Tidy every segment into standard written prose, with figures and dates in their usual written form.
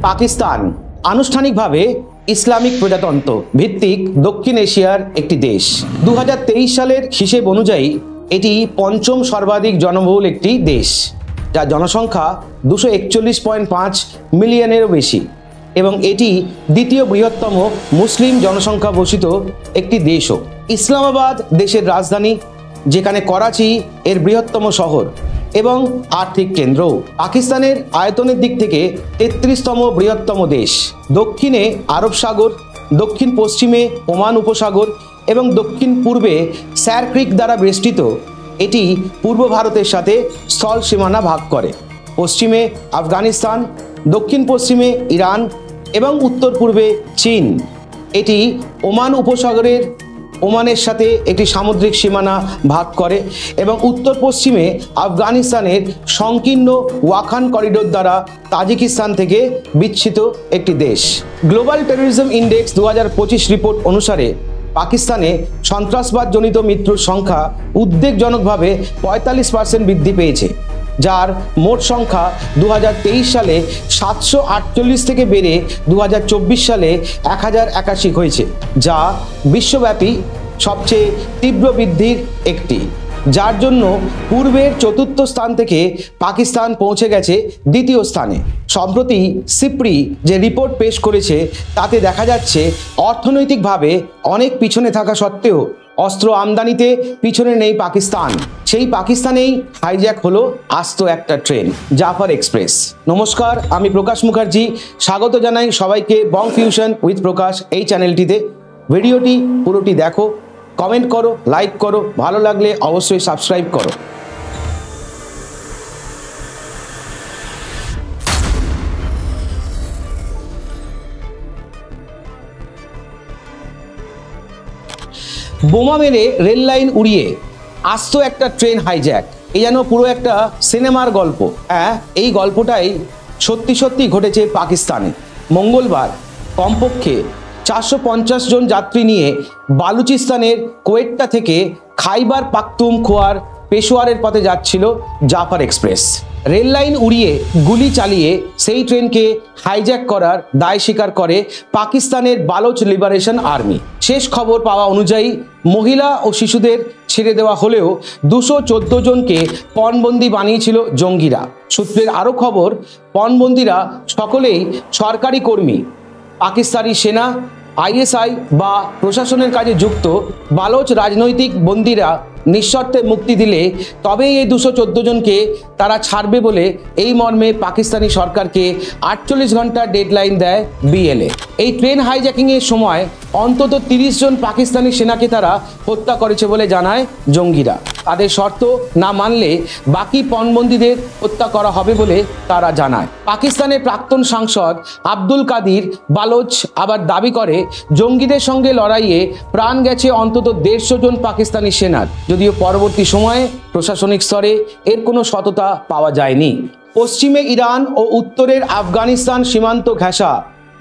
পাকিস্তান আনুষ্ঠানিকভাবে ইসলামিক প্রজাতন্ত্র ভিত্তিক দক্ষিণ এশিয়ার একটি দেশ। 2023 সালের হিসেব অনুযায়ী এটি পঞ্চম সর্বাধিক জনবহুল একটি দেশ, যার জনসংখ্যা 241.5 মিলিয়নেরও বেশি, এবং এটি দ্বিতীয় বৃহত্তম মুসলিম জনসংখ্যা বসিত একটি দেশও। ইসলামাবাদ দেশের রাজধানী, যেখানে করাচি এর বৃহত্তম শহর এবং আর্থিক কেন্দ্র। পাকিস্তানের আয়তনের দিক থেকে 33তম বৃহত্তম দেশ। দক্ষিণে আরব সাগর, দক্ষিণ পশ্চিমে ওমান উপসাগর এবং দক্ষিণ পূর্বে স্যার ক্রিক দ্বারা বেষ্টিত এটি পূর্ব ভারতের সাথে স্থল সীমানা ভাগ করে। পশ্চিমে আফগানিস্তান, দক্ষিণ পশ্চিমে ইরান এবং উত্তর পূর্বে চীন। এটি ওমান উপসাগরের ওমানের সাথে একটি সামুদ্রিক সীমানা ভাগ করে এবং উত্তর পশ্চিমে আফগানিস্তানের সংকীর্ণ ওয়াখান করিডোর দ্বারা তাজিকিস্তান থেকে বিচ্ছিত একটি দেশ। গ্লোবাল টেররিজম ইন্ডেক্স 2025 রিপোর্ট অনুসারে পাকিস্তানে সন্ত্রাসবাদজনিত মৃত্যুর সংখ্যা উদ্বেগজনকভাবে 45% বৃদ্ধি পেয়েছে, যার মোট সংখ্যা 2023 সালে 748 থেকে বেড়ে 2024 সালে 1081 হয়েছে, যা বিশ্বব্যাপী সবচেয়ে তীব্র বৃদ্ধির একটি, যার জন্য পূর্বের চতুর্থ স্থান থেকে পাকিস্তান পৌঁছে গেছে দ্বিতীয় স্থানে। সম্প্রতি সিপ্রি যে রিপোর্ট পেশ করেছে তাতে দেখা যাচ্ছে অর্থনৈতিকভাবে অনেক পিছনে থাকা সত্ত্বেও অস্ত্র আমদানিতে পিছনে নেই পাকিস্তান। সেই পাকিস্তানেই হাইজ্যাক হলো আস্ত একটা ট্রেন, জাফর এক্সপ্রেস। নমস্কার, আমি প্রকাশ মুখার্জি। স্বাগত জানাই সবাইকে বং ফিউশন উইথ প্রকাশ এই চ্যানেলটিতে। ভিডিওটি পুরোটি দেখো, কমেন্ট করো, লাইক করো, ভালো লাগলে অবশ্যই সাবস্ক্রাইব করো। বোমা মেরে রেল লাইন উড়িয়ে আস্ত একটা ট্রেন হাইজ্যাক, এই যেন পুরো একটা সিনেমার গল্প। হ্যাঁ, এই গল্পটাই সত্যি সত্যি ঘটেছে পাকিস্তানে। মঙ্গলবার কমপক্ষে 450 জন যাত্রী নিয়ে বালুচিস্তানের কোয়েটা থেকে খাইবার পাখতুনখোয়ার পেশোয়ারের পথে যাচ্ছিল জাফর এক্সপ্রেস। রেল লাইন উড়িয়ে গুলি চালিয়ে সেই ট্রেনকে হাইজ্যাক করার দায় স্বীকার করে পাকিস্তানের বালোচ লিবারেশন আর্মি। শেষ খবর পাওয়া অনুযায়ী মহিলা ও শিশুদের ছেড়ে দেওয়া হলেও 214 জনকে পণবন্দি বানিয়েছিল জঙ্গিরা। সূত্রের আরও খবর, পণবন্দিরা সকলেই সরকারি কর্মী। পাকিস্তানি সেনা, আইএসআই বা প্রশাসনের কাজে যুক্ত বালোচ রাজনৈতিক বন্দীরা নিঃশর্তে মুক্তি দিলে তবেই এই 214 জনকে তারা ছাড়বে বলে এই মর্মে পাকিস্তানি সরকারকে 48 ঘন্টার ডেডলাইন দেয় বিএলএ। এই ট্রেন হাইজ্যাকিংয়ের সময় অন্তত 30 জন পাকিস্তানি সেনাকে তারা হত্যা করেছে বলে জানায় জঙ্গিরা। তাদের শর্ত না মানলে বাকি পণবন্দীদের হত্যা করা হবে বলে তারা জানায়। পাকিস্তানের প্রাক্তন সাংসদ আব্দুল কাদির বালোচ আবার দাবি করে জঙ্গিদের সঙ্গে লড়াইয়ে প্রাণ গেছে অন্তত 150 জন পাকিস্তানি সেনার, যদিও পরবর্তী সময়ে প্রশাসনিক স্তরে এর কোনো সততা পাওয়া যায়নি। পশ্চিমে ইরান ও উত্তরের আফগানিস্তান সীমান্ত ঘেঁষা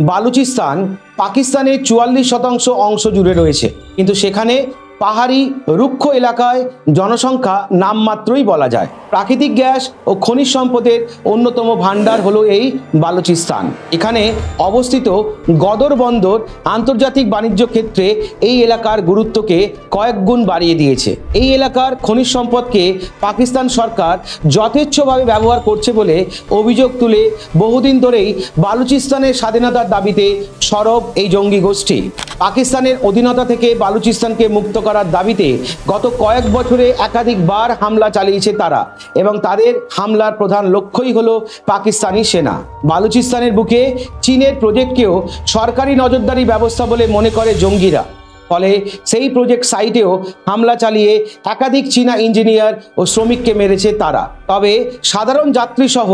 বালুচিস্তান পাকিস্তানের 44% অংশ জুড়ে রয়েছে, কিন্তু সেখানে পাহাড়ি রুক্ষ এলাকায় জনসংখ্যা নামমাত্রই বলা যায়। প্রাকৃতিক গ্যাস ও খনিজ সম্পদের অন্যতম ভাণ্ডার হলো এই বালুচিস্তান। এখানে অবস্থিত গদর বন্দর আন্তর্জাতিক বাণিজ্য ক্ষেত্রে এই এলাকার গুরুত্বকে কয়েক গুণ বাড়িয়ে দিয়েছে। এই এলাকার খনিজ সম্পদকে পাকিস্তান সরকার যথেচ্ছভাবে ব্যবহার করছে বলে অভিযোগ তুলে বহুদিন ধরেই বালুচিস্তানের স্বাধীনতার দাবিতে সরব এই জঙ্গি গোষ্ঠী। পাকিস্তানের অধীনতা থেকে বালুচিস্তানকে মুক্ত করার দাবিতে গত কয়েক বছরে একাধিকবার হামলা চালিয়েছে তারা, এবং তাদের হামলার প্রধান লক্ষ্যই হলো পাকিস্তানি সেনা। বালুচিস্তানের বুকে চীনের প্রজেক্টকেও সরকারি নজরদারি ব্যবস্থা বলে মনে করে জঙ্গিরা। ফলে সেই প্রজেক্ট সাইটেও হামলা চালিয়ে একাধিক চীনা ইঞ্জিনিয়ার ও শ্রমিককে মেরেছে তারা। তবে সাধারণ যাত্রী সহ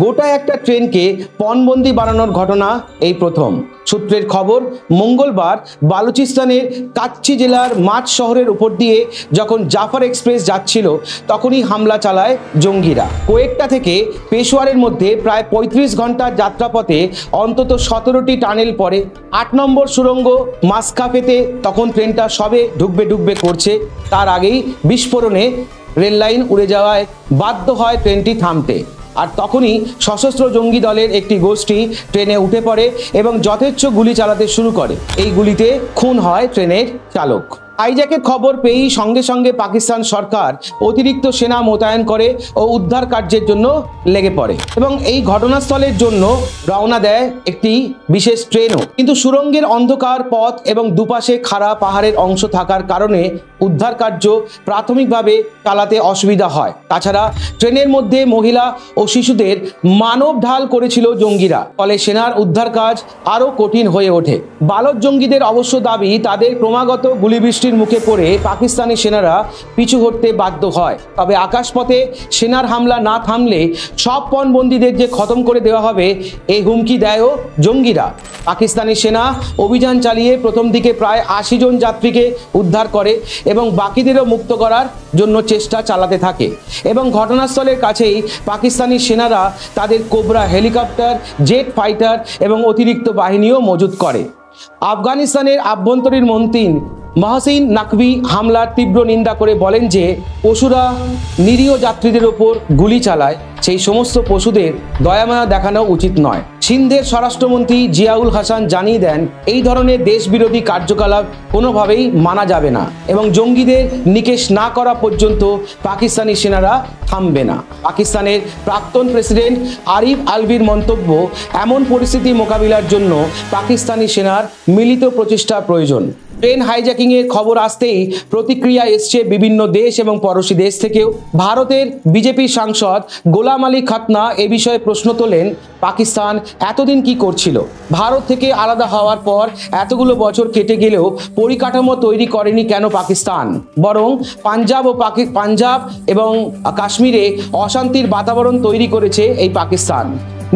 গোটা একটা ট্রেনকে পণবন্দি বানানোর ঘটনা এই প্রথম। সূত্রের খবর, মঙ্গলবার বালুচিস্তানের কাচ্চি জেলার মাঠ শহরের উপর দিয়ে যখন জাফর এক্সপ্রেস যাচ্ছিল তখনই হামলা চালায় জঙ্গিরা। কোয়েটা থেকে পেশোয়ারের মধ্যে প্রায় 35 ঘন্টার যাত্রাপথে অন্তত 17টি টানেল পড়ে। 8 নম্বর সুড়ঙ্গ মাসকাফেতে তখন ট্রেনটা সবে ঢুকবে করছে, তার আগেই বিস্ফোরণে রেল লাইন উড়ে যাওয়ায় বাধ্য হয় ট্রেনটি থামতে। আর তখনই সশস্ত্র জঙ্গি দলের একটি গোষ্ঠী ট্রেনে উঠে পড়ে এবং যথেচ্ছ গুলি চালাতে শুরু করে। এই গুলিতে খুন হয় ট্রেনের চালক। হাইজ্যাকের খবর পেয়েই সঙ্গে সঙ্গে পাকিস্তান সরকার অতিরিক্ত সেনা মোতায়েন করে ও উদ্ধার কার্যের জন্য লেগে পড়ে এবং এই ঘটনাস্থলের জন্য রওনা দেয় একটি বিশেষ ট্রেনও। কিন্তু সুড়ঙ্গের অন্ধকার পথ এবং দুপাশে খাড়া পাহাড়ের অংশ থাকার কারণে উদ্ধার কার্য প্রাথমিকভাবে চালাতে অসুবিধা হয়। তাছাড়া ট্রেনের মধ্যে মহিলা ও শিশুদের মানব ঢাল করেছিল জঙ্গিরা, ফলে সেনার উদ্ধার কাজ আরও কঠিন হয়ে ওঠে। বালক জঙ্গিদের অবশ্য দাবি তাদের ক্রমাগত গুলিবৃষ্টির মুখে পড়ে পাকিস্তানি সেনারা পিছু হটতে বাধ্য হয়। তবে আকাশপথে সেনার হামলা না থামলে সব পণবন্দীদের যে খতম করে দেওয়া হবে এই হুমকি দেয়ও জঙ্গিরা। পাকিস্তানি সেনা অভিযান চালিয়ে প্রথম দিকে প্রায় ৮০ জন যাত্রীকে উদ্ধার করে এবং বাকিদেরও মুক্ত করার জন্য চেষ্টা চালাতে থাকে এবং ঘটনাস্থলের কাছেই পাকিস্তানি সেনারা তাদের কোবরা হেলিকপ্টার, জেট ফাইটার এবং অতিরিক্ত বাহিনীও মজুত করে। আফগানিস্তানের আভ্যন্তরীণ মন্ত্রী মহসিন নাকভি হামলার তীব্র নিন্দা করে বলেন যে পশুরা নিরীহ যাত্রীদের ওপর গুলি চালায়, সেই সমস্ত পশুদের দয়ামায়া দেখানো উচিত নয়। সিন্ধের স্বরাষ্ট্রমন্ত্রী জিয়াউল হাসান জানিয়ে দেন এই ধরনের দেশবিরোধী কার্যকলাপ কোনোভাবেই মানা যাবে না এবং জঙ্গিদের নিকেশ না করা পর্যন্ত পাকিস্তানি সেনারা থামবে না। পাকিস্তানের প্রাক্তন প্রেসিডেন্ট আরিফ আলভির মন্তব্য, এমন পরিস্থিতি মোকাবিলার জন্য পাকিস্তানি সেনার মিলিত প্রচেষ্টা প্রয়োজন। ট্রেন হাইজ্যাকিংয়ের খবর আসতেই প্রতিক্রিয়া এসছে বিভিন্ন দেশ এবং পড়োশি দেশ থেকেও। ভারতের বিজেপি সাংসদ গোলাম আলী খাতনা এ বিষয়ে প্রশ্ন তোলেন, পাকিস্তান এতদিন কি করছিল? ভারত থেকে আলাদা হওয়ার পর এতগুলো বছর কেটে গেলেও পরিকাঠামো তৈরি করেনি কেন পাকিস্তান? বরং পাঞ্জাব এবং কাশ্মীরে অশান্তির বাতাবরণ তৈরি করেছে এই পাকিস্তান।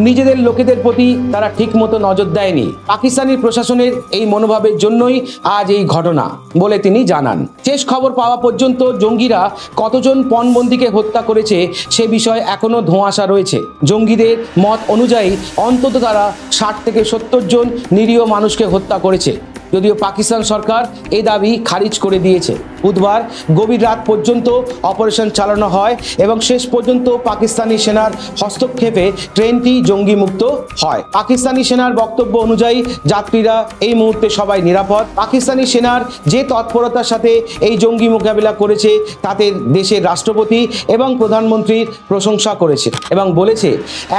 নিজেদের লোকেদের প্রতি তারা ঠিকমতো নজর দেয়নি। পাকিস্তানি প্রশাসনের এই মনোভাবের জন্যই আজ এই ঘটনা বলে তিনি জানান। শেষ খবর পাওয়া পর্যন্ত জঙ্গিরা কতজন পণবন্দীকে হত্যা করেছে সে বিষয়ে এখনো ধোঁয়াশা রয়েছে। জঙ্গিদের মত অনুযায়ী অন্তত তারা ৬০ থেকে ৭০ জন নিরীহ মানুষকে হত্যা করেছে, যদিও পাকিস্তান সরকার এই দাবি খারিজ করে দিয়েছে। বুধবার গভীর রাত পর্যন্ত অপারেশন চালানো হয় এবং শেষ পর্যন্ত পাকিস্তানি সেনার হস্তক্ষেপে ট্রেনটি জঙ্গিমুক্ত হয়। পাকিস্তানি সেনার বক্তব্য অনুযায়ী যাত্রীরা এই মুহূর্তে সবাই নিরাপদ। পাকিস্তানি সেনার যে তৎপরতার সাথে এই জঙ্গি মোকাবিলা করেছে তাতে দেশের রাষ্ট্রপতি এবং প্রধানমন্ত্রীর প্রশংসা করেছে এবং বলেছে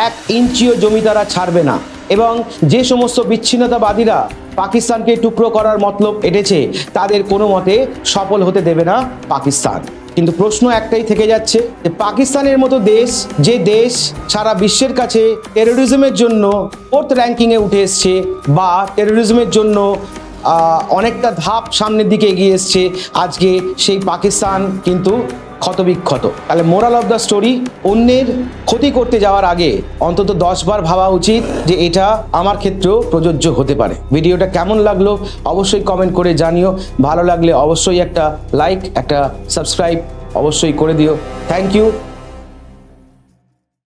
১ ইঞ্চিও জমি তারা ছাড়বে না এবং যে সমস্ত বিচ্ছিন্নতাবাদীরা পাকিস্তানকে টুকরো করার মতলব এঁটেছে তাদের কোনো মতে সফল হতে দেবে না পাকিস্তান। কিন্তু প্রশ্ন একটাই থেকে যাচ্ছে যে পাকিস্তানের মতো দেশ, যে দেশ সারা বিশ্বের কাছে টেরোরিজমের জন্য 4th র্যাঙ্কিংয়ে উঠে এসছে বা টেরোরিজমের জন্য অনেকটা ধাপ সামনের দিকে এগিয়ে এসছে, আজকে সেই পাকিস্তান কিন্তু ক্ষতবিক্ষত। তাহলে মোরাল অফ দ্য স্টোরি, অন্যের ক্ষতি করতে যাওয়ার আগে অন্তত 10 বার ভাবা উচিত যে এটা আমার ক্ষেত্রেও প্রযোজ্য হতে পারে। ভিডিওটা কেমন লাগলো অবশ্যই কমেন্ট করে জানিও। ভালো লাগলে অবশ্যই একটা লাইক, একটা সাবস্ক্রাইব অবশ্যই করে দিও। Thank you.